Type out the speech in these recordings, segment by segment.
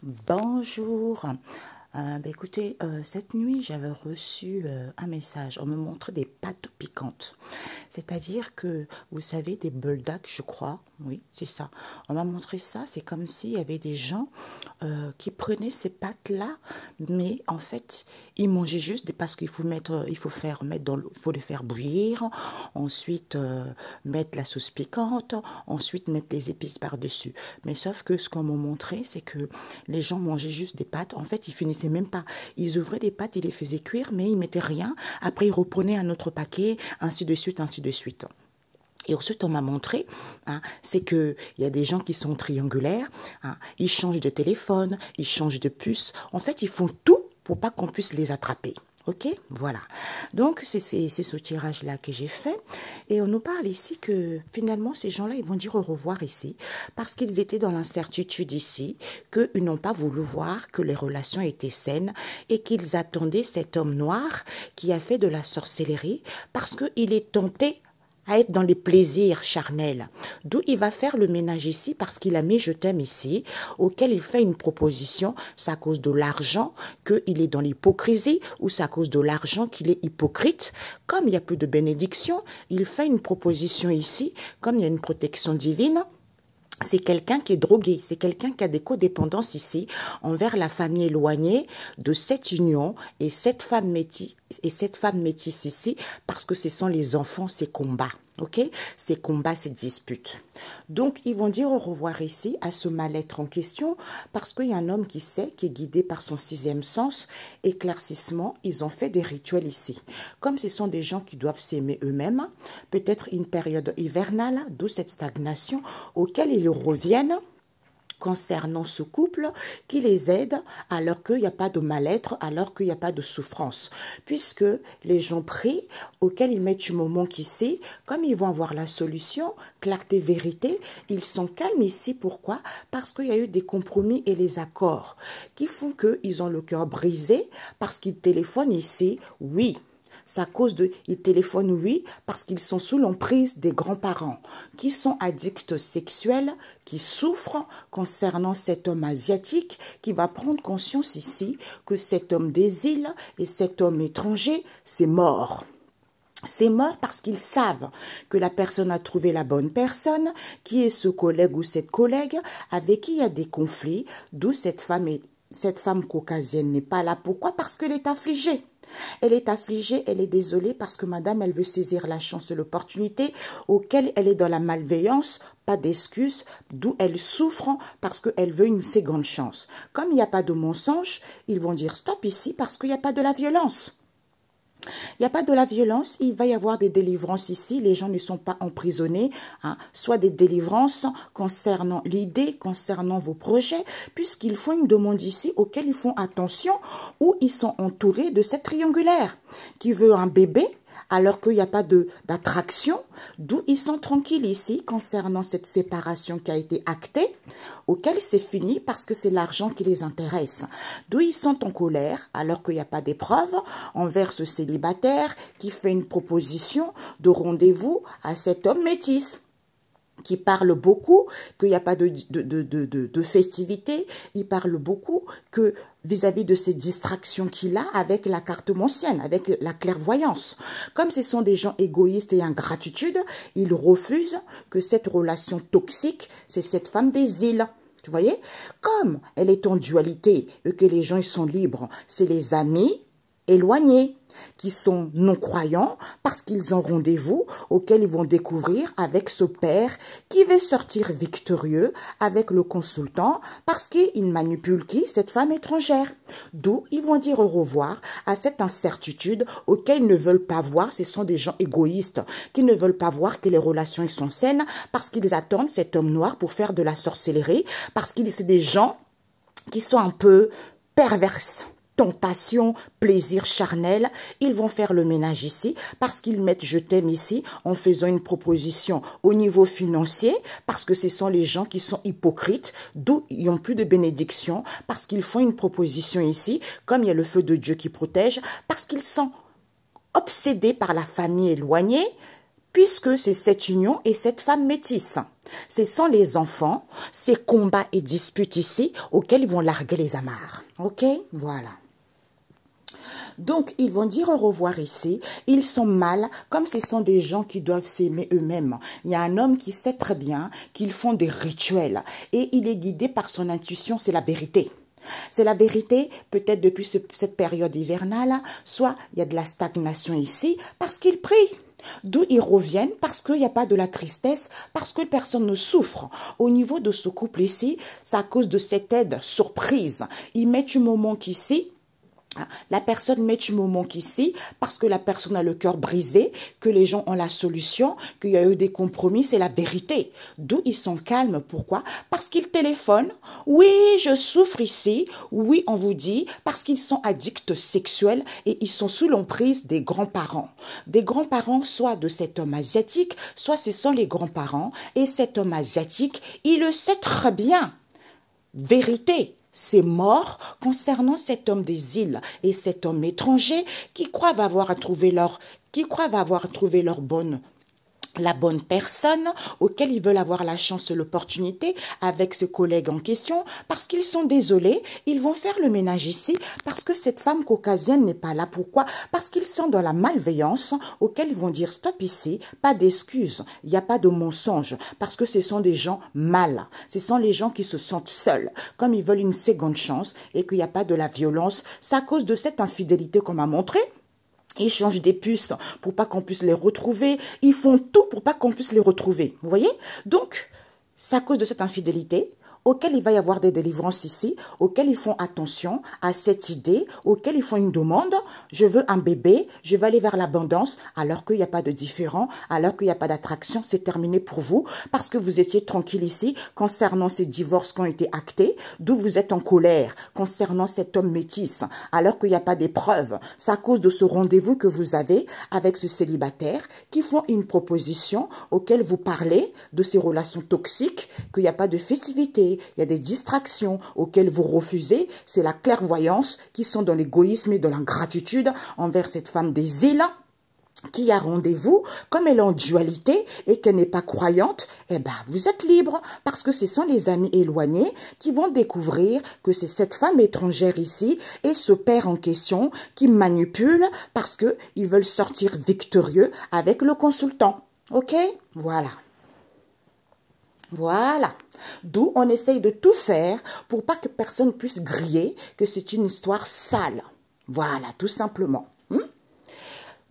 Bonjour. Écoutez, cette nuit, j'avais reçu un message. On me montrait des pâtes piquantes. C'est-à-dire que, vous savez, des bulldogs, je crois. Oui, c'est ça. On m'a montré ça. C'est comme s'il y avait des gens qui prenaient ces pâtes-là, mais en fait, ils mangeaient juste parce qu'il faut mettre, il faut les faire bouillir, ensuite mettre la sauce piquante, ensuite mettre les épices par-dessus. Mais sauf que ce qu'on m'a montré, c'est que les gens mangeaient juste des pâtes. En fait, ils finissaient même pas. Ils ouvraient des pâtes, ils les faisaient cuire, mais ils mettaient rien. Après, ils reprenaient un autre paquet, ainsi de suite, ainsi de suite. Et ensuite, on m'a montré, c'est qu'il y a des gens qui sont triangulaires, ils changent de téléphone, ils changent de puce. En fait, ils font tout pour pas qu'on puisse les attraper. Ok, voilà. Donc, c'est ce tirage-là que j'ai fait. Et on nous parle ici que finalement, ces gens-là, ils vont dire au revoir ici parce qu'ils étaient dans l'incertitude ici, qu'ils n'ont pas voulu voir que les relations étaient saines et qu'ils attendaient cet homme noir qui a fait de la sorcellerie parce qu'il est tenté à être dans les plaisirs charnels. D'où il va faire le ménage ici parce qu'il a mis je t'aime ici, auquel il fait une proposition, c'est à cause de l'argent qu'il est dans l'hypocrisie ou c'est à cause de l'argent qu'il est hypocrite. Comme il n'y a plus de bénédiction, il fait une proposition ici, comme il y a une protection divine. C'est quelqu'un qui est drogué, c'est quelqu'un qui a des codépendances ici envers la famille éloignée de cette union et cette femme métisse ici parce que ce sont les enfants, ces combats, ok? Ces combats, ces disputes. Donc, ils vont dire au revoir ici à ce mal-être en question parce qu'il y a un homme qui sait, qui est guidé par son sixième sens, éclaircissement, ils ont fait des rituels ici. Comme ce sont des gens qui doivent s'aimer eux-mêmes, peut-être une période hivernale, d'où cette stagnation auquel ils reviennent concernant ce couple qui les aide alors qu'il n'y a pas de mal-être, alors qu'il n'y a pas de souffrance. Puisque les gens prient, auxquels ils mettent du moment qu'ici, comme ils vont avoir la solution, clarté, vérité, ils sont calmes ici. Pourquoi? Parce qu'il y a eu des compromis et les accords qui font qu'ils ont le cœur brisé parce qu'ils téléphonent ici, oui. C'est à cause de, ils téléphonent, oui, parce qu'ils sont sous l'emprise des grands-parents, qui sont addicts sexuels, qui souffrent concernant cet homme asiatique, qui va prendre conscience ici que cet homme des îles et cet homme étranger, c'est mort. C'est mort parce qu'ils savent que la personne a trouvé la bonne personne, qui est ce collègue ou cette collègue, avec qui il y a des conflits, d'où cette femme caucasienne n'est pas là. Pourquoi? Parce qu'elle est affligée. Elle est affligée, elle est désolée parce que madame, elle veut saisir la chance et l'opportunité auquel elle est dans la malveillance, pas d'excuse, d'où elle souffre parce qu'elle veut une seconde chance. Comme il n'y a pas de mensonge, ils vont dire stop ici parce qu'il n'y a pas de la violence. Il n'y a pas de la violence, il va y avoir des délivrances ici, les gens ne sont pas emprisonnés, soit des délivrances concernant l'idée, concernant vos projets, puisqu'ils font une demande ici auquel ils font attention, où ils sont entourés de cette triangulaire qui veut un bébé, alors qu'il n'y a pas d'attraction, d'où ils sont tranquilles ici concernant cette séparation qui a été actée, auquel c'est fini parce que c'est l'argent qui les intéresse. D'où ils sont en colère, alors qu'il n'y a pas d'épreuve, envers ce célibataire qui fait une proposition de rendez-vous à cet homme métis, qui parle beaucoup, qu'il n'y a pas de festivité, il parle beaucoup que vis-à-vis de ces distractions qu'il a avec la cartomancienne, avec la clairvoyance. Comme ce sont des gens égoïstes et ingratitude, ils refusent que cette relation toxique, c'est cette femme des îles. Vous voyez? Comme elle est en dualité et que les gens ils sont libres, c'est les amis éloignés qui sont non-croyants parce qu'ils ont rendez-vous auquel ils vont découvrir avec ce père qui veut sortir victorieux avec le consultant parce qu'il manipule qui? Cette femme étrangère. D'où ils vont dire au revoir à cette incertitude auquel ils ne veulent pas voir. Ce sont des gens égoïstes qui ne veulent pas voir que les relations sont saines parce qu'ils attendent cet homme noir pour faire de la sorcellerie, parce qu'ils sont des gens qui sont un peu perverses. Tentation, plaisir charnel, ils vont faire le ménage ici parce qu'ils mettent je t'aime ici en faisant une proposition au niveau financier parce que ce sont les gens qui sont hypocrites, d'où ils n'ont plus de bénédiction parce qu'ils font une proposition ici, comme il y a le feu de Dieu qui protège, parce qu'ils sont obsédés par la famille éloignée, puisque c'est cette union et cette femme métisse. Ce sont les enfants, ces combats et disputes ici auxquels ils vont larguer les amarres. Ok? Voilà. Donc, ils vont dire au revoir ici. Ils sont mal, comme ce sont des gens qui doivent s'aimer eux-mêmes. Il y a un homme qui sait très bien qu'ils font des rituels et il est guidé par son intuition, c'est la vérité. C'est la vérité, peut-être depuis cette période hivernale, soit il y a de la stagnation ici parce qu'ils prient. D'où ils reviennent parce qu'il n'y a pas de la tristesse, parce que personne ne souffre. Au niveau de ce couple ici, c'est à cause de cette aide surprise. Ils mettent du moment qu'ici, la personne met du moment qu'ici, parce que la personne a le cœur brisé, que les gens ont la solution, qu'il y a eu des compromis, c'est la vérité. D'où ils sont calmes. Pourquoi? Parce qu'ils téléphonent. Oui, je souffre ici. Oui, on vous dit, parce qu'ils sont addicts sexuels et ils sont sous l'emprise des grands-parents. Des grands-parents, soit de cet homme asiatique, soit ce sont les grands-parents. Et cet homme asiatique, il le sait très bien. Vérité. C'est mort concernant cet homme des îles et cet homme étranger qui croient avoir trouvé la bonne personne auquel ils veulent avoir la chance et l'opportunité avec ce collègue en question parce qu'ils sont désolés, ils vont faire le ménage ici parce que cette femme caucasienne n'est pas là. Pourquoi? Parce qu'ils sont dans la malveillance auquel ils vont dire stop ici, pas d'excuses, il n'y a pas de mensonge parce que ce sont des gens mal, ce sont les gens qui se sentent seuls, comme ils veulent une seconde chance et qu'il n'y a pas de la violence, c'est à cause de cette infidélité qu'on m'a montré. Ils changent des puces pour pas qu'on puisse les retrouver. Ils font tout pour pas qu'on puisse les retrouver. Vous voyez? Donc, c'est à cause de cette infidélité auquel il va y avoir des délivrances ici, auquel ils font attention à cette idée, auquel ils font une demande. Je veux un bébé, je vais aller vers l'abondance, alors qu'il n'y a pas de différent, alors qu'il n'y a pas d'attraction. C'est terminé pour vous parce que vous étiez tranquille ici concernant ces divorces qui ont été actés, d'où vous êtes en colère concernant cet homme métis, alors qu'il n'y a pas d'épreuves. C'est à cause de ce rendez-vous que vous avez avec ce célibataire qui font une proposition auquel vous parlez de ces relations toxiques, qu'il n'y a pas de festivité, il y a des distractions auxquelles vous refusez. C'est la clairvoyance qui sont dans l'égoïsme et dans l'ingratitude envers cette femme des îles qui a rendez-vous, comme elle est en dualité et qu'elle n'est pas croyante, eh ben, vous êtes libre parce que ce sont les amis éloignés qui vont découvrir que c'est cette femme étrangère ici et ce père en question qui manipule parce qu'ils veulent sortir victorieux avec le consultant. Ok? Voilà. Voilà. D'où on essaye de tout faire pour pas que personne puisse griller que c'est une histoire sale. Voilà, tout simplement.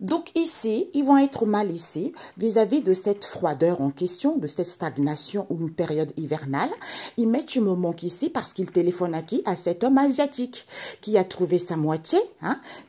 Donc ici, ils vont être mal ici vis-à-vis de cette froideur en question, de cette stagnation ou une période hivernale. Ils mettent du moment qu'ici parce qu'ils téléphonent à qui? À cet homme asiatique qui a trouvé sa moitié,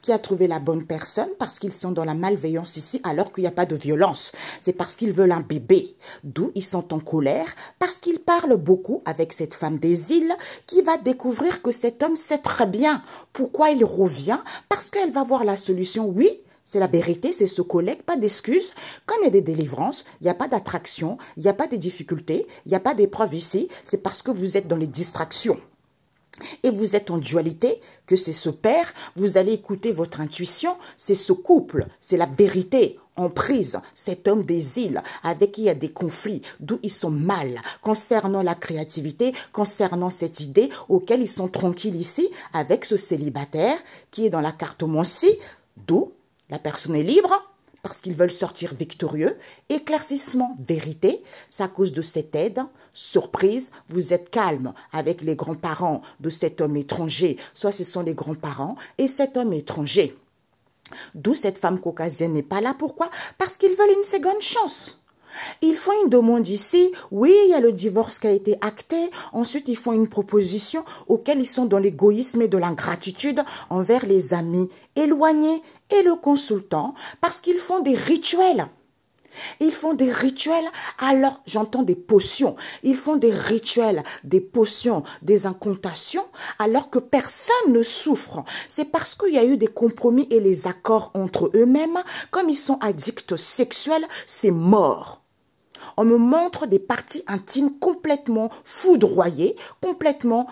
qui a trouvé la bonne personne parce qu'ils sont dans la malveillance ici alors qu'il n'y a pas de violence. C'est parce qu'ils veulent un bébé. D'où ils sont en colère parce qu'ils parlent beaucoup avec cette femme des îles qui va découvrir que cet homme sait très bien pourquoi il revient parce qu'elle va voir la solution. Oui, c'est la vérité, c'est ce collègue, pas d'excuses. Comme il y a des délivrances, il n'y a pas d'attraction, il n'y a pas de difficultés, il n'y a pas d'épreuve ici. C'est parce que vous êtes dans les distractions. Et vous êtes en dualité, que c'est ce père, vous allez écouter votre intuition, c'est ce couple, c'est la vérité en prise, cet homme des îles avec qui il y a des conflits, d'où ils sont mal concernant la créativité, concernant cette idée auquel ils sont tranquilles ici avec ce célibataire qui est dans la cartomancie, d'où la personne est libre parce qu'ils veulent sortir victorieux. Éclaircissement, vérité, c'est à cause de cette aide. Surprise, vous êtes calme avec les grands-parents de cet homme étranger. Soit ce sont les grands-parents et cet homme étranger. D'où cette femme caucasienne n'est pas là. Pourquoi? Parce qu'ils veulent une seconde chance. Ils font une demande ici, oui, il y a le divorce qui a été acté, ensuite ils font une proposition auquel ils sont dans l'égoïsme et de l'ingratitude envers les amis éloignés et le consultant parce qu'ils font des rituels. Ils font des rituels, alors j'entends des potions, ils font des rituels, des potions, des incantations, alors que personne ne souffre. C'est parce qu'il y a eu des compromis et les accords entre eux-mêmes, comme ils sont addicts sexuels, c'est mort. On me montre des parties intimes complètement foudroyées, complètement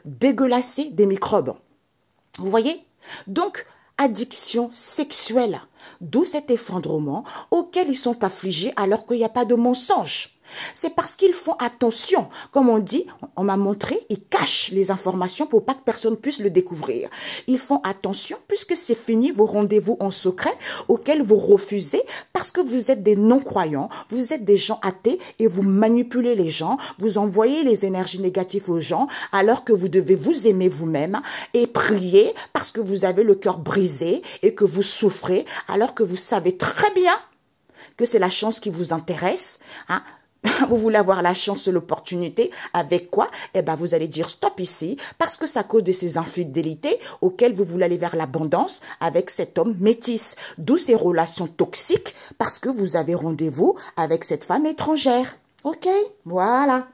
dégueulassées des microbes. Vous voyez? Donc, addiction sexuelle. D'où cet effondrement auquel ils sont affligés alors qu'il n'y a pas de mensonge. C'est parce qu'ils font attention. Comme on dit, on m'a montré, ils cachent les informations pour pas que personne puisse le découvrir. Ils font attention puisque c'est fini vos rendez-vous en secret auxquels vous refusez parce que vous êtes des non-croyants, vous êtes des gens athées et vous manipulez les gens, vous envoyez les énergies négatives aux gens alors que vous devez vous aimer vous-même et prier parce que vous avez le cœur brisé et que vous souffrez alors que vous savez très bien que c'est la chance qui vous intéresse, hein. Vous voulez avoir la chance et l'opportunité, avec quoi? Eh bien, vous allez dire stop ici, parce que c'est à cause de ces infidélités auxquelles vous voulez aller vers l'abondance avec cet homme métis. D'où ces relations toxiques, parce que vous avez rendez-vous avec cette femme étrangère. Ok? Voilà.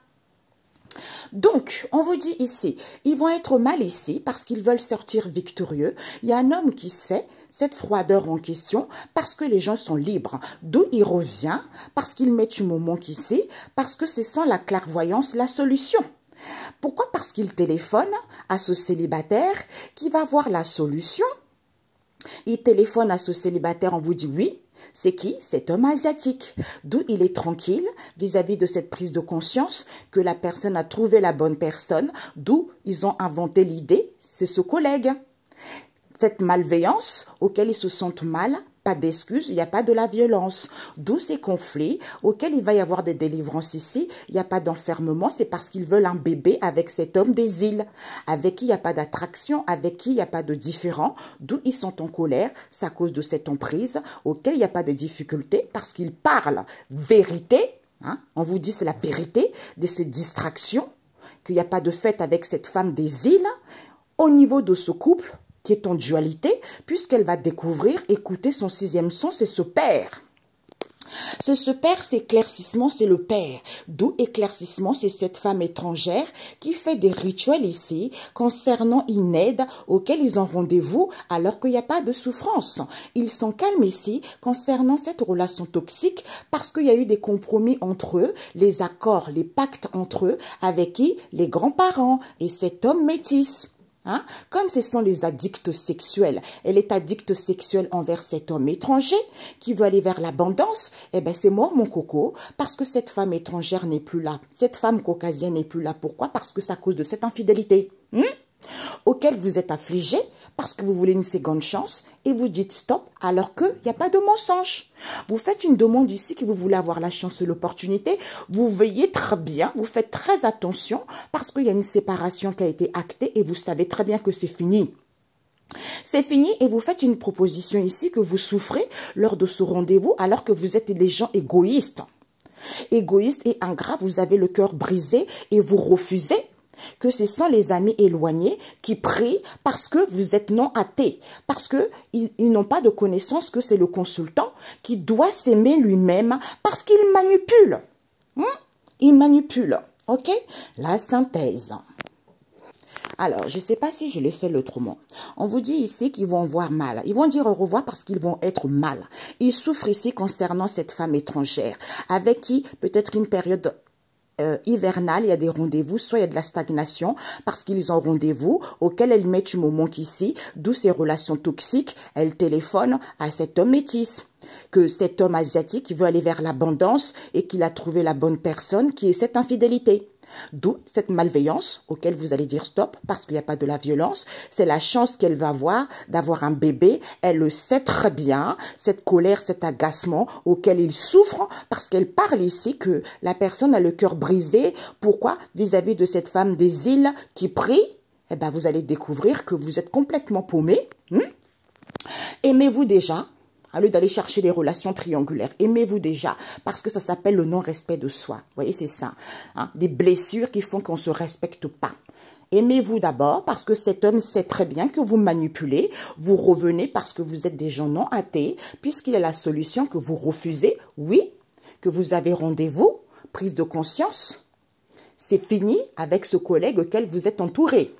Donc, on vous dit ici, ils vont être mal ici parce qu'ils veulent sortir victorieux. Il y a un homme qui sait cette froideur en question parce que les gens sont libres. D'où il revient, parce qu'il met du moment qu'ici, parce que c'est sans la clairvoyance la solution. Pourquoi? Parce qu'il téléphone à ce célibataire qui va voir la solution. Il téléphone à ce célibataire, on vous dit oui. C'est qui? Cet homme asiatique. D'où il est tranquille vis-à-vis de cette prise de conscience que la personne a trouvé la bonne personne. D'où ils ont inventé l'idée, c'est ce collègue. Cette malveillance auquel ils se sentent mal, pas d'excuses, il n'y a pas de la violence. D'où ces conflits auxquels il va y avoir des délivrances ici. Il n'y a pas d'enfermement, c'est parce qu'ils veulent un bébé avec cet homme des îles, avec qui il n'y a pas d'attraction, avec qui il n'y a pas de différent. D'où ils sont en colère, c'est à cause de cette emprise auquel il n'y a pas de difficultés, parce qu'ils parlent vérité. Hein, on vous dit c'est la vérité de ces distractions, qu'il n'y a pas de fête avec cette femme des îles. Au niveau de ce couple, qui est en dualité, puisqu'elle va découvrir, écouter son sixième sens, c'est ce père. Ce père, c'est éclaircissement, c'est le père. D'où éclaircissement, c'est cette femme étrangère qui fait des rituels ici concernant une aide auquel ils ont rendez-vous alors qu'il n'y a pas de souffrance. Ils sont calmes ici concernant cette relation toxique parce qu'il y a eu des compromis entre eux, les accords, les pactes entre eux avec qui? Les grands-parents et cet homme métis. Hein? Comme ce sont les addicts sexuels, elle est addicte sexuelle envers cet homme étranger qui veut aller vers l'abondance, eh bien c'est mort mon coco, parce que cette femme étrangère n'est plus là. Cette femme caucasienne n'est plus là. Pourquoi? Parce que c'est à cause de cette infidélité. Auquel vous êtes affligé parce que vous voulez une seconde chance et vous dites stop alors qu'il n'y a pas de mensonge. Vous faites une demande ici que vous voulez avoir la chance et l'opportunité. Vous veillez très bien, vous faites très attention parce qu'il y a une séparation qui a été actée et vous savez très bien que c'est fini. C'est fini et vous faites une proposition ici que vous souffrez lors de ce rendez-vous alors que vous êtes des gens égoïstes. Égoïstes et ingrats, vous avez le cœur brisé et vous refusez que ce sont les amis éloignés qui prient parce que vous êtes non athées, parce qu'ils n'ont pas de connaissance que c'est le consultant qui doit s'aimer lui-même parce qu'il manipule. Il manipule. Ok? La synthèse. Alors, je ne sais pas si je l'ai fait autrement. On vous dit ici qu'ils vont voir mal. Ils vont dire au revoir parce qu'ils vont être mal. Ils souffrent ici concernant cette femme étrangère avec qui peut-être une période hivernale, il y a des rendez-vous, soit il y a de la stagnation parce qu'ils ont rendez-vous auquel elle met du moment qu'ici, d'où ces relations toxiques, elle téléphone à cet homme métis, que cet homme asiatique veut aller vers l'abondance et qu'il a trouvé la bonne personne qui est cette infidélité. D'où cette malveillance auquel vous allez dire stop parce qu'il n'y a pas de la violence. C'est la chance qu'elle va avoir d'avoir un bébé. Elle le sait très bien, cette colère, cet agacement auquel il souffre parce qu'elle parle ici que la personne a le cœur brisé. Pourquoi? Vis-à-vis de cette femme des îles qui prie, eh ben, vous allez découvrir que vous êtes complètement paumé. Aimez-vous déjà. Au lieu d'aller chercher des relations triangulaires, aimez-vous déjà, parce que ça s'appelle le non-respect de soi. Vous voyez, c'est ça. Hein? Des blessures qui font qu'on ne se respecte pas. Aimez-vous d'abord, parce que cet homme sait très bien que vous manipulez. Vous revenez parce que vous êtes des gens non athées, puisqu'il est la solution que vous refusez. Oui, que vous avez rendez-vous, prise de conscience. C'est fini avec ce collègue auquel vous êtes entouré.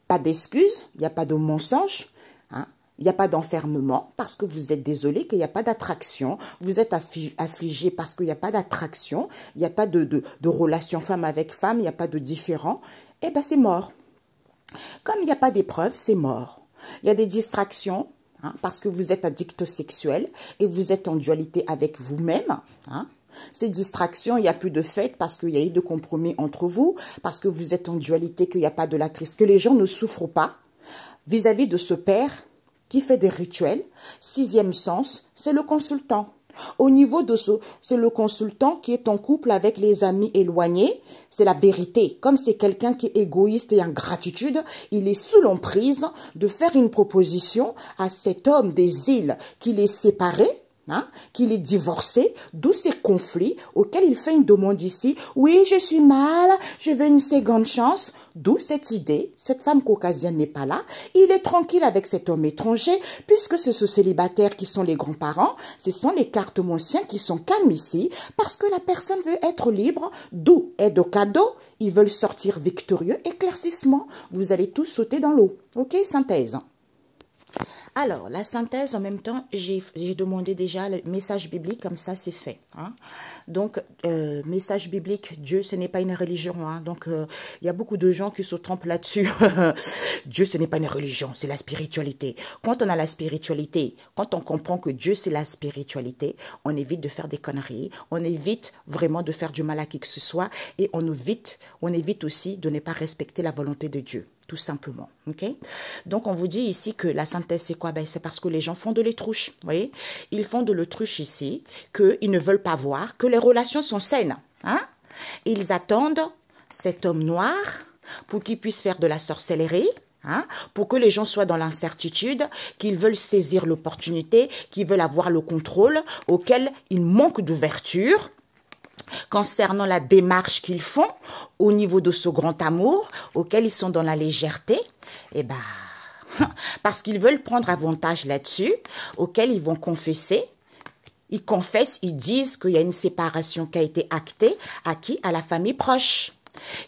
Pas d'excuses, il n'y a pas de mensonge. Hein? Il n'y a pas d'enfermement parce que vous êtes désolé qu'il n'y a pas d'attraction. Vous êtes affligé parce qu'il n'y a pas d'attraction. Il n'y a pas de relation femme avec femme. Il n'y a pas de différent. Eh bien, c'est mort. Comme il n'y a pas d'épreuve, c'est mort. Il y a des distractions, hein, parce que vous êtes addict sexuel et vous êtes en dualité avec vous-même. Hein. Ces distractions, il n'y a plus de fête parce qu'il y a eu de compromis entre vous, parce que vous êtes en dualité, qu'il n'y a pas de la tristesse, que les gens ne souffrent pas vis-à-vis de ce père qui fait des rituels. Sixième sens, c'est le consultant. Au niveau de ce, c'est le consultant qui est en couple avec les amis éloignés. C'est la vérité. Comme c'est quelqu'un qui est égoïste et en gratitude, il est sous l'emprise de faire une proposition à cet homme des îles qu'il est séparé. Hein, qu'il est divorcé, d'où ces conflits auxquels il fait une demande ici. Oui, je suis mal, je veux une seconde chance. D'où cette idée, cette femme caucasienne n'est pas là. Il est tranquille avec cet homme étranger, puisque c'est ce célibataire qui sont les grands-parents. Ce sont les cartes monciens qui sont calmes ici, parce que la personne veut être libre. D'où aide au cadeau. Ils veulent sortir victorieux. Éclaircissement. Vous allez tous sauter dans l'eau. Ok, synthèse. Alors, la synthèse, en même temps, j'ai demandé déjà le message biblique, comme ça, c'est fait. Hein. Donc, message biblique, Dieu, ce n'est pas une religion. Hein. Donc, il y a beaucoup de gens qui se trompent là-dessus. Dieu, ce n'est pas une religion, c'est la spiritualité. Quand on a la spiritualité, quand on comprend que Dieu, c'est la spiritualité, on évite de faire des conneries, on évite vraiment de faire du mal à qui que ce soit, et on évite aussi de ne pas respecter la volonté de Dieu. Tout simplement, ok? Donc, on vous dit ici que la synthèse, c'est quoi? Ben, c'est parce que les gens font de l'autruche, vous voyez? Ils font de l'autruche ici, qu'ils ne veulent pas voir que les relations sont saines, hein? Ils attendent cet homme noir pour qu'il puisse faire de la sorcellerie, hein? Pour que les gens soient dans l'incertitude, qu'ils veulent saisir l'opportunité, qu'ils veulent avoir le contrôle, auquel ils manquent d'ouverture, concernant la démarche qu'ils font au niveau de ce grand amour auquel ils sont dans la légèreté, eh ben, parce qu'ils veulent prendre avantage là-dessus, auquel ils vont confesser. Ils confessent, ils disent qu'il y a une séparation qui a été actée, à qui? À la famille proche,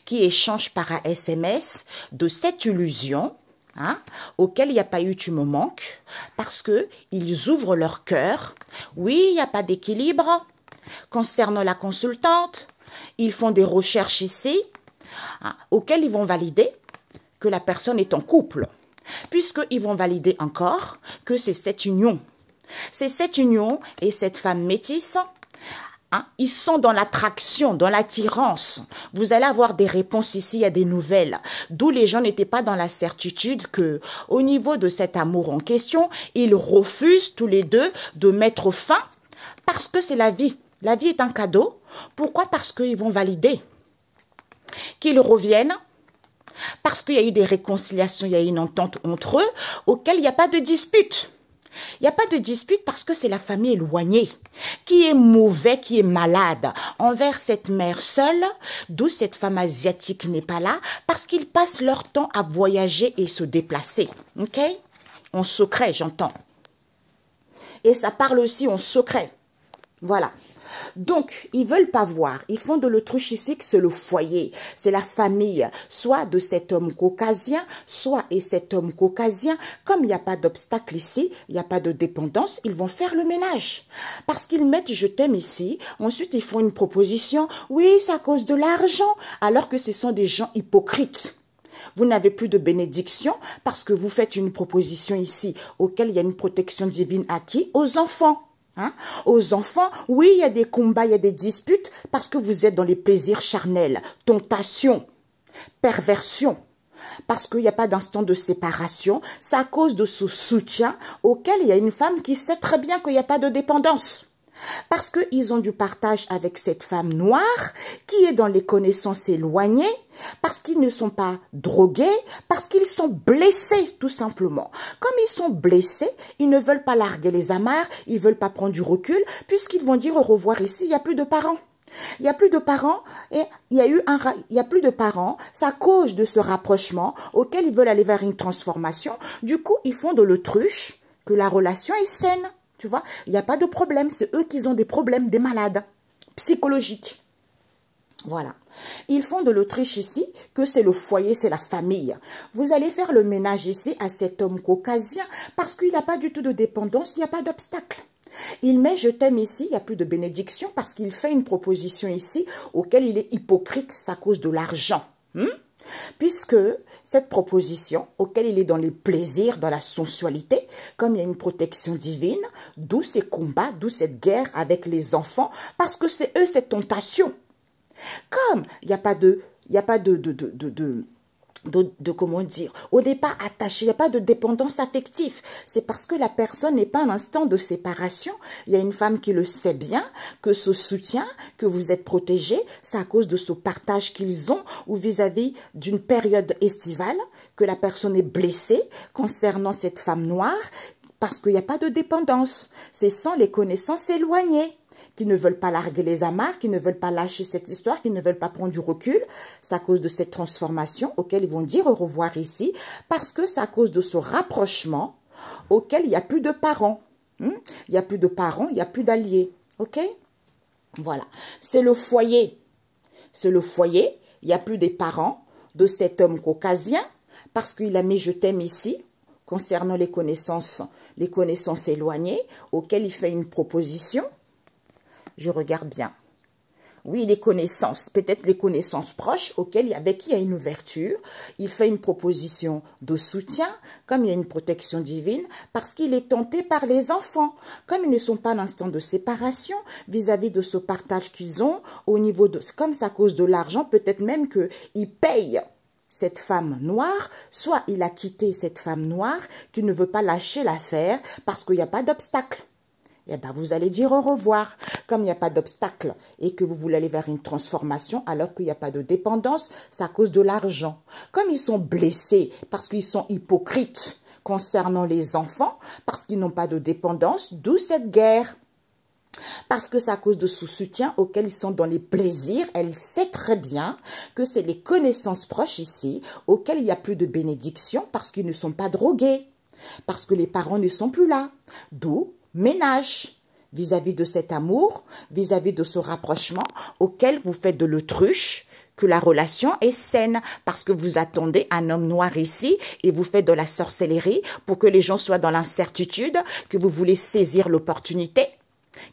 qui échange par un SMS de cette illusion, hein, auquel il n'y a pas eu tu me manques, parce qu'ils ouvrent leur cœur. Oui, il n'y a pas d'équilibre. Concernant la consultante, ils font des recherches ici, hein, auxquelles ils vont valider que la personne est en couple, puisqu'ils vont valider encore que c'est cette union. C'est cette union et cette femme métisse, hein, ils sont dans l'attraction, dans l'attirance. Vous allez avoir des réponses ici, il y a des nouvelles. D'où les gens n'étaient pas dans la certitude que, au niveau de cet amour en question, ils refusent tous les deux de mettre fin, parce que c'est la vie. La vie est un cadeau. Pourquoi? Parce qu'ils vont valider qu'ils reviennent, parce qu'il y a eu des réconciliations, il y a eu une entente entre eux, auquel il n'y a pas de dispute. Il n'y a pas de dispute parce que c'est la famille éloignée qui est mauvais, qui est malade envers cette mère seule, d'où cette femme asiatique n'est pas là, parce qu'ils passent leur temps à voyager et se déplacer. Ok? En secret, j'entends. Et ça parle aussi en secret. Voilà. Donc, ils veulent pas voir. Ils font de l'autruche ici que c'est le foyer, c'est la famille, soit de cet homme caucasien, soit et cet homme caucasien. Comme il n'y a pas d'obstacle ici, il n'y a pas de dépendance, ils vont faire le ménage. Parce qu'ils mettent je t'aime ici, ensuite ils font une proposition. Oui, c'est à cause de l'argent, alors que ce sont des gens hypocrites. Vous n'avez plus de bénédiction parce que vous faites une proposition ici auquel il y a une protection divine à qui? Aux enfants. Hein? Aux enfants, oui, il y a des combats, il y a des disputes parce que vous êtes dans les plaisirs charnels, tentation, perversion. Parce qu'il n'y a pas d'instant de séparation, c'est à cause de ce soutien auquel il y a une femme qui sait très bien qu'il n'y a pas de dépendance. Parce qu'ils ont du partage avec cette femme noire qui est dans les connaissances éloignées, parce qu'ils ne sont pas drogués, parce qu'ils sont blessés tout simplement. Comme ils sont blessés, ils ne veulent pas larguer les amarres, ils ne veulent pas prendre du recul, puisqu'ils vont dire au revoir ici, il n'y a plus de parents. Il n'y a plus de parents et il y a plus de parents, c'est à cause de ce rapprochement auquel ils veulent aller vers une transformation. Du coup, ils font de l'autruche, que la relation est saine. Tu vois, il n'y a pas de problème. C'est eux qui ont des problèmes, des malades psychologiques. Voilà. Ils font de l'Autriche ici, que c'est le foyer, c'est la famille. Vous allez faire le ménage ici à cet homme caucasien parce qu'il n'a pas du tout de dépendance, il n'y a pas d'obstacle. Il met je t'aime ici, il n'y a plus de bénédiction parce qu'il fait une proposition ici auquel il est hypocrite à cause de l'argent. Puisque cette proposition, auquel il est dans les plaisirs, dans la sensualité, comme il y a une protection divine, d'où ces combats, d'où cette guerre avec les enfants, parce que c'est eux, cette tentation. Comme il n'y a pas comment dire, on n'est pas attaché, il n'y a pas de dépendance affective. C'est parce que la personne n'est pas à un instant de séparation. Il y a une femme qui le sait bien, que ce soutien, que vous êtes protégé, c'est à cause de ce partage qu'ils ont ou vis-à-vis d'une période estivale, que la personne est blessée concernant cette femme noire, parce qu'il n'y a pas de dépendance. C'est sans les connaissances éloignées, qui ne veulent pas larguer les amarres, qui ne veulent pas lâcher cette histoire, qui ne veulent pas prendre du recul. C'est à cause de cette transformation auquel ils vont dire au revoir ici, parce que c'est à cause de ce rapprochement auquel il n'y a plus de parents. Il n'y a plus de parents, il n'y a plus d'alliés. OK? Voilà. C'est le foyer. C'est le foyer. Il n'y a plus des parents de cet homme caucasien, parce qu'il a mis « je t'aime » ici, concernant les connaissances éloignées, auxquelles il fait une proposition. Je regarde bien. Oui, les connaissances, peut-être les connaissances proches avec qui il y a une ouverture. Il fait une proposition de soutien, comme il y a une protection divine, parce qu'il est tenté par les enfants. Comme ils ne sont pas à l'instant de séparation vis-à-vis de ce partage qu'ils ont, au niveau de, comme c'est à cause de l'argent, peut-être même qu'il paye cette femme noire, soit il a quitté cette femme noire qui ne veut pas lâcher l'affaire parce qu'il n'y a pas d'obstacle. Eh bien, vous allez dire au revoir. Comme il n'y a pas d'obstacle et que vous voulez aller vers une transformation alors qu'il n'y a pas de dépendance, c'est à cause de l'argent. Comme ils sont blessés parce qu'ils sont hypocrites concernant les enfants, parce qu'ils n'ont pas de dépendance, d'où cette guerre. Parce que c'est à cause de ce soutien auquel ils sont dans les plaisirs. Elle sait très bien que c'est les connaissances proches ici auxquelles il n'y a plus de bénédiction parce qu'ils ne sont pas drogués. Parce que les parents ne sont plus là. D'où ménage vis-à-vis de cet amour, vis-à-vis de ce rapprochement auquel vous faites de l'autruche, que la relation est saine parce que vous attendez un homme noir ici et vous faites de la sorcellerie pour que les gens soient dans l'incertitude, que vous voulez saisir l'opportunité,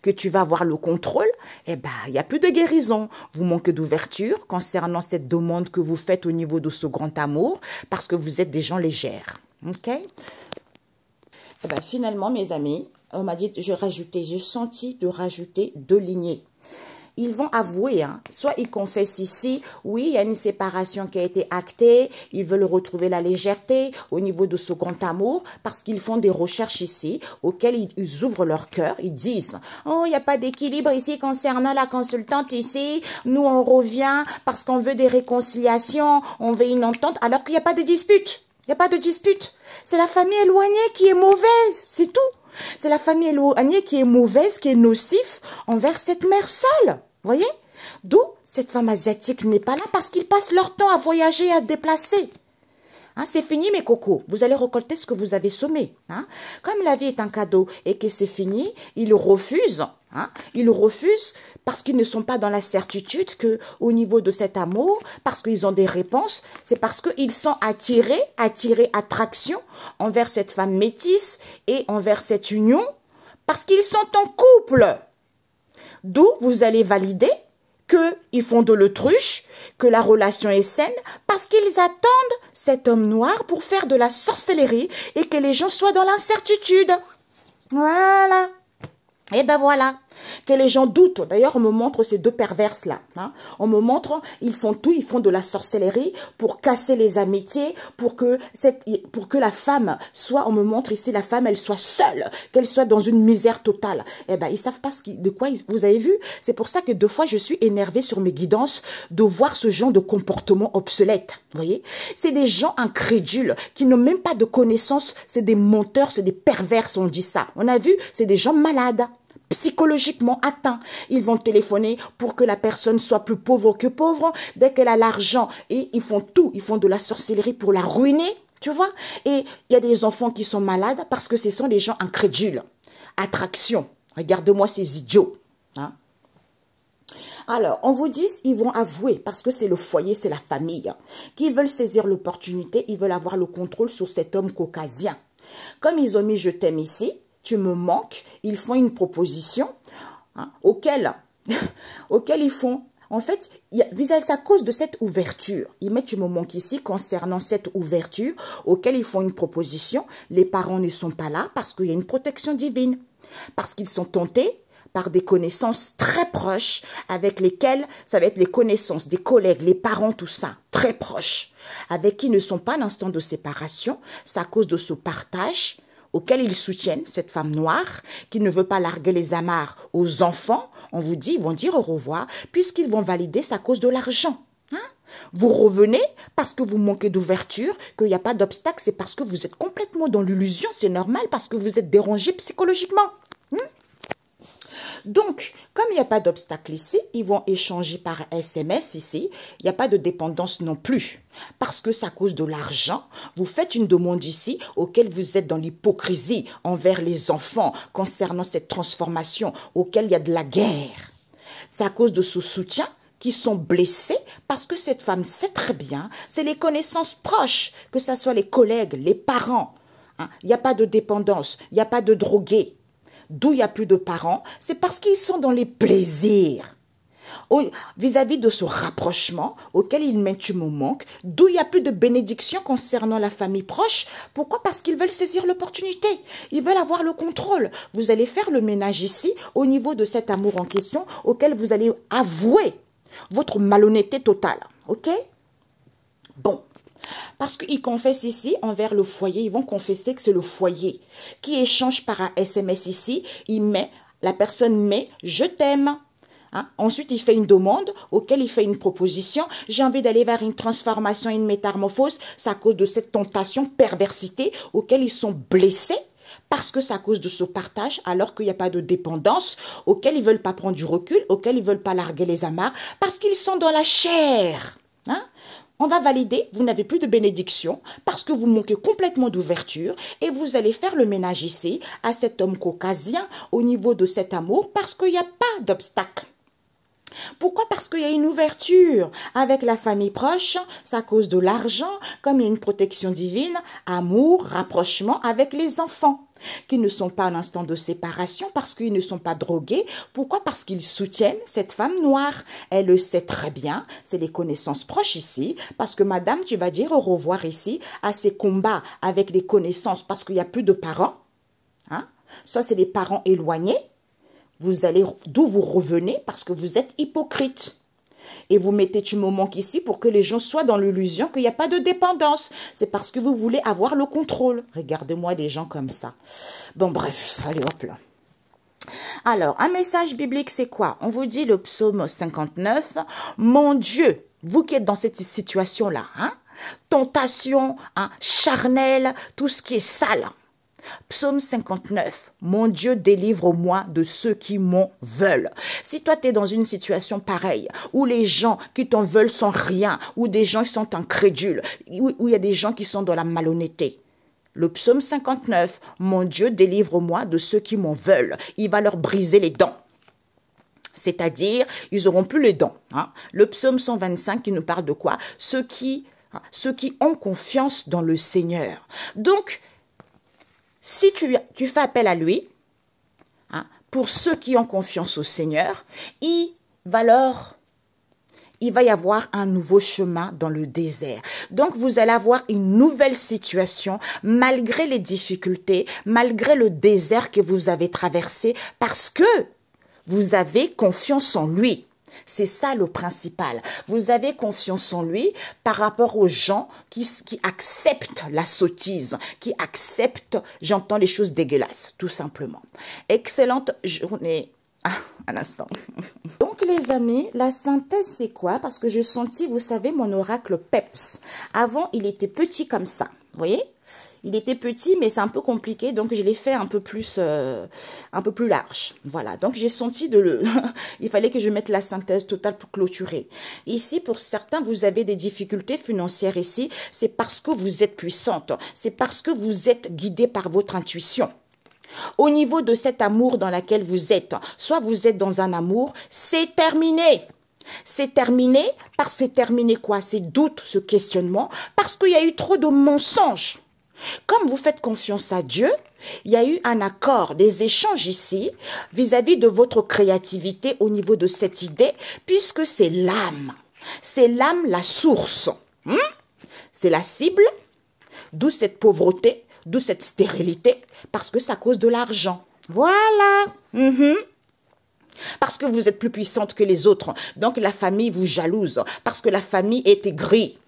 que tu vas avoir le contrôle. Eh bien, il n'y a plus de guérison. Vous manquez d'ouverture concernant cette demande que vous faites au niveau de ce grand amour parce que vous êtes des gens légères. OK? Eh bien, finalement, mes amis, on m'a dit, j'ai senti de rajouter 2 lignées. Ils vont avouer, hein, soit ils confessent ici, oui, il y a une séparation qui a été actée, ils veulent retrouver la légèreté au niveau de ce grand amour, parce qu'ils font des recherches ici, auxquelles ils ouvrent leur cœur, ils disent, oh, il n'y a pas d'équilibre ici concernant la consultante ici, nous on revient parce qu'on veut des réconciliations, on veut une entente, alors qu'il n'y a pas de dispute. Il n'y a pas de dispute. C'est la famille éloignée qui est mauvaise, c'est tout. C'est la famille éloignée qui est mauvaise, qui est nocif envers cette mère seule. Voyez? D'où cette femme asiatique n'est pas là parce qu'ils passent leur temps à voyager et à se déplacer. Hein, c'est fini mes cocos, vous allez récolter ce que vous avez semé. Hein. Comme la vie est un cadeau et que c'est fini, ils refusent. Hein, ils refusent parce qu'ils ne sont pas dans la certitude que au niveau de cet amour, parce qu'ils ont des réponses, c'est parce qu'ils sont attirés attraction envers cette femme métisse et envers cette union, parce qu'ils sont en couple. D'où vous allez valider qu'ils font de l'autruche, que la relation est saine, parce qu'ils attendent cet homme noir pour faire de la sorcellerie et que les gens soient dans l'incertitude. Voilà. Et ben voilà, que les gens doutent. D'ailleurs, on me montre ces 2 perverses-là. Hein. On me montre, ils font tout, ils font de la sorcellerie pour casser les amitiés, pour que la femme soit, on me montre ici, la femme, elle soit seule, qu'elle soit dans une misère totale. Eh ben, ils savent pas de quoi vous avez vu. C'est pour ça que 2 fois, je suis énervée sur mes guidances de voir ce genre de comportement obsolète. Vous voyez? C'est des gens incrédules qui n'ont même pas de connaissances. C'est des menteurs, c'est des pervers, on dit ça. On a vu, c'est des gens malades. Psychologiquement atteints. Ils vont téléphoner pour que la personne soit plus pauvre que pauvre. Dès qu'elle a l'argent, et ils font tout. Ils font de la sorcellerie pour la ruiner. Tu vois? Et il y a des enfants qui sont malades parce que ce sont des gens incrédules. Attraction. Regarde-moi ces idiots. Hein? Alors, on vous dit, ils vont avouer, parce que c'est le foyer, c'est la famille, qu'ils veulent saisir l'opportunité, ils veulent avoir le contrôle sur cet homme caucasien. Comme ils ont mis « je t'aime » ici, tu me manques, ils font une proposition hein, auquel ils font, En fait, c'est à cause de cette ouverture. Ils mettent du moment qu'ici, concernant cette ouverture, auquel ils font une proposition, les parents ne sont pas là parce qu'il y a une protection divine. Parce qu'ils sont tentés par des connaissances très proches avec lesquelles, ça va être les connaissances des collègues, les parents, tout ça, très proches, avec qui ne sont pas à l'instant de séparation. C'est à cause de ce partage auquel ils soutiennent cette femme noire qui ne veut pas larguer les amarres aux enfants. On vous dit, ils vont dire au revoir, puisqu'ils vont valider, c'est à cause de l'argent. Hein? Vous revenez parce que vous manquez d'ouverture, qu'il n'y a pas d'obstacle, c'est parce que vous êtes complètement dans l'illusion, c'est normal, parce que vous êtes dérangé psychologiquement. Donc, comme il n'y a pas d'obstacle ici, ils vont échanger par SMS ici. Il n'y a pas de dépendance non plus. Parce que c'est à cause de l'argent. Vous faites une demande ici auquel vous êtes dans l'hypocrisie envers les enfants concernant cette transformation auquel il y a de la guerre. C'est à cause de ce soutien qui sont blessés parce que cette femme sait très bien, c'est les connaissances proches, que ce soit les collègues, les parents. Hein. Il n'y a pas de dépendance, il n'y a pas de drogués. D'où il n'y a plus de parents, c'est parce qu'ils sont dans les plaisirs. Vis-à-vis de ce rapprochement auquel ils mettent mon manque, d'où il n'y a plus de bénédiction concernant la famille proche. Pourquoi? Parce qu'ils veulent saisir l'opportunité. Ils veulent avoir le contrôle. Vous allez faire le ménage ici au niveau de cet amour en question auquel vous allez avouer votre malhonnêteté totale. Ok? Bon. Parce qu'ils confessent ici envers le foyer, ils vont confesser que c'est le foyer qui échange par un SMS ici. La personne met « je t'aime ». Hein? Ensuite, il fait une demande auquel il fait une proposition. J'ai envie d'aller vers une transformation, une métamorphose. C'est à cause de cette tentation, perversité auquel ils sont blessés. Parce que c'est à cause de ce partage, alors qu'il n'y a pas de dépendance, auquel ils ne veulent pas prendre du recul, auquel ils ne veulent pas larguer les amarres, parce qu'ils sont dans la chair. Hein? On va valider, vous n'avez plus de bénédiction parce que vous manquez complètement d'ouverture et vous allez faire le ménage ici à cet homme caucasien au niveau de cet amour parce qu'il n'y a pas d'obstacle. Pourquoi? Parce qu'il y a une ouverture avec la famille proche, c'est à cause de l'argent, comme il y a une protection divine, amour, rapprochement avec les enfants qui ne sont pas à l'instant de séparation parce qu'ils ne sont pas drogués. Pourquoi? Parce qu'ils soutiennent cette femme noire. Elle le sait très bien, c'est les connaissances proches ici, parce que madame, tu vas dire au revoir ici à ces combats avec les connaissances parce qu'il n'y a plus de parents. Hein? Ça, c'est les parents éloignés. Vous allez d'où vous revenez parce que vous êtes hypocrite. Et vous mettez du moment ici pour que les gens soient dans l'illusion qu'il n'y a pas de dépendance. C'est parce que vous voulez avoir le contrôle. Regardez-moi des gens comme ça. Bon, bref, allez hop là. Alors, un message biblique, c'est quoi? On vous dit le psaume 59. Mon Dieu, vous qui êtes dans cette situation-là, hein, tentation, hein, charnelle, tout ce qui est sale. Psaume 59, mon Dieu délivre-moi de ceux qui m'en veulent. Si toi tu es dans une situation pareille, où les gens qui t'en veulent sont rien, où des gens sont incrédules, où il y a des gens qui sont dans la malhonnêteté. Le psaume 59, mon Dieu délivre-moi de ceux qui m'en veulent. Il va leur briser les dents. C'est-à-dire, ils n'auront plus les dents. Hein. Le psaume 125 qui nous parle de quoi? Ceux qui ont confiance dans le Seigneur. Donc, si tu fais appel à lui, hein, pour ceux qui ont confiance au Seigneur, il va y avoir un nouveau chemin dans le désert. Donc, vous allez avoir une nouvelle situation malgré les difficultés, malgré le désert que vous avez traversé, parce que vous avez confiance en lui. C'est ça le principal. Vous avez confiance en lui par rapport aux gens qui acceptent la sottise, qui acceptent, j'entends les choses dégueulasses, tout simplement. Excellente journée. Ah, un instant. Donc les amis, la synthèse c'est quoi? Parce que j'ai senti, vous savez, mon oracle Peps. Avant, il était petit comme ça, vous voyez? Il était petit, mais c'est un peu compliqué, donc je l'ai fait un peu plus large. Voilà, donc j'ai senti il fallait que je mette la synthèse totale pour clôturer. Ici, pour certains, vous avez des difficultés financières ici. C'est parce que vous êtes puissante. C'est parce que vous êtes guidé par votre intuition. Au niveau de cet amour dans lequel vous êtes, soit vous êtes dans un amour, c'est terminé. C'est terminé, c'est terminé quoi? Ces doutes, ce questionnement, parce qu'il y a eu trop de mensonges. Comme vous faites confiance à Dieu, il y a eu un accord, des échanges ici vis-à-vis de votre créativité au niveau de cette idée, puisque c'est l'âme. C'est l'âme la source. C'est la cible, d'où cette pauvreté, d'où cette stérilité, parce que ça cause de l'argent. Voilà. Parce que vous êtes plus puissante que les autres. Donc la famille vous jalouse, parce que la famille est aigrie.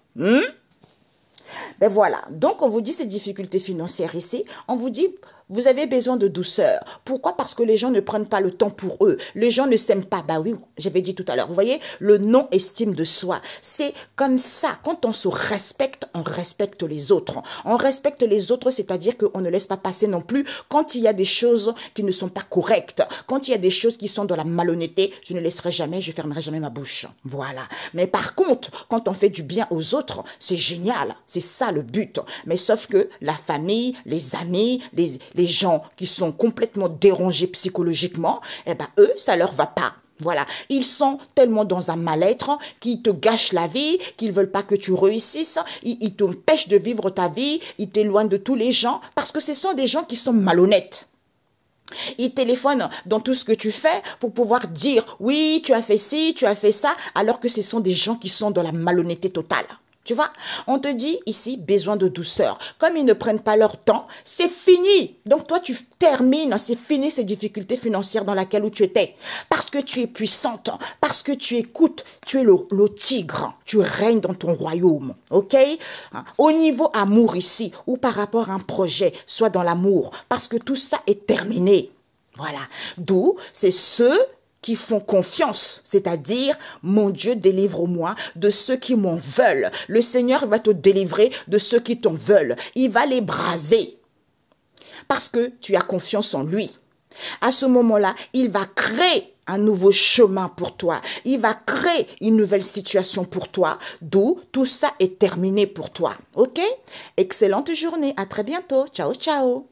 Ben voilà, donc on vous dit ces difficultés financières ici, on vous dit vous avez besoin de douceur. Pourquoi? Parce que les gens ne prennent pas le temps pour eux. Les gens ne s'aiment pas. Bah oui, j'avais dit tout à l'heure. Vous voyez, le non-estime de soi. C'est comme ça. Quand on se respecte, on respecte les autres. On respecte les autres, c'est-à-dire qu'on ne laisse pas passer non plus quand il y a des choses qui ne sont pas correctes. Quand il y a des choses qui sont dans la malhonnêteté, je ne laisserai jamais, je fermerai jamais ma bouche. Voilà. Mais par contre, quand on fait du bien aux autres, c'est génial. C'est ça le but. Mais sauf que la famille, les amis, les gens qui sont complètement dérangés psychologiquement, eh ben eux, ça leur va pas. Voilà, ils sont tellement dans un mal-être qu'ils te gâchent la vie, qu'ils veulent pas que tu réussisses, ils t'empêchent de vivre ta vie, ils t'éloignent de tous les gens parce que ce sont des gens qui sont malhonnêtes. Ils téléphonent dans tout ce que tu fais pour pouvoir dire oui, tu as fait ci, tu as fait ça, alors que ce sont des gens qui sont dans la malhonnêteté totale. Tu vois, on te dit ici, besoin de douceur. Comme ils ne prennent pas leur temps, c'est fini. Donc toi, tu termines, c'est fini ces difficultés financières dans lesquelles où tu étais. Parce que tu es puissante, parce que tu écoutes, tu es le tigre, tu règnes dans ton royaume. Ok? Au niveau amour ici, ou par rapport à un projet, soit dans l'amour, parce que tout ça est terminé. Voilà. D'où, c'est ceux qui font confiance, c'est-à-dire, mon Dieu, délivre-moi de ceux qui m'en veulent. Le Seigneur va te délivrer de ceux qui t'en veulent. Il va les braser parce que tu as confiance en lui. À ce moment-là, il va créer un nouveau chemin pour toi. Il va créer une nouvelle situation pour toi, d'où tout ça est terminé pour toi. OK? Excellente journée. À très bientôt. Ciao, ciao.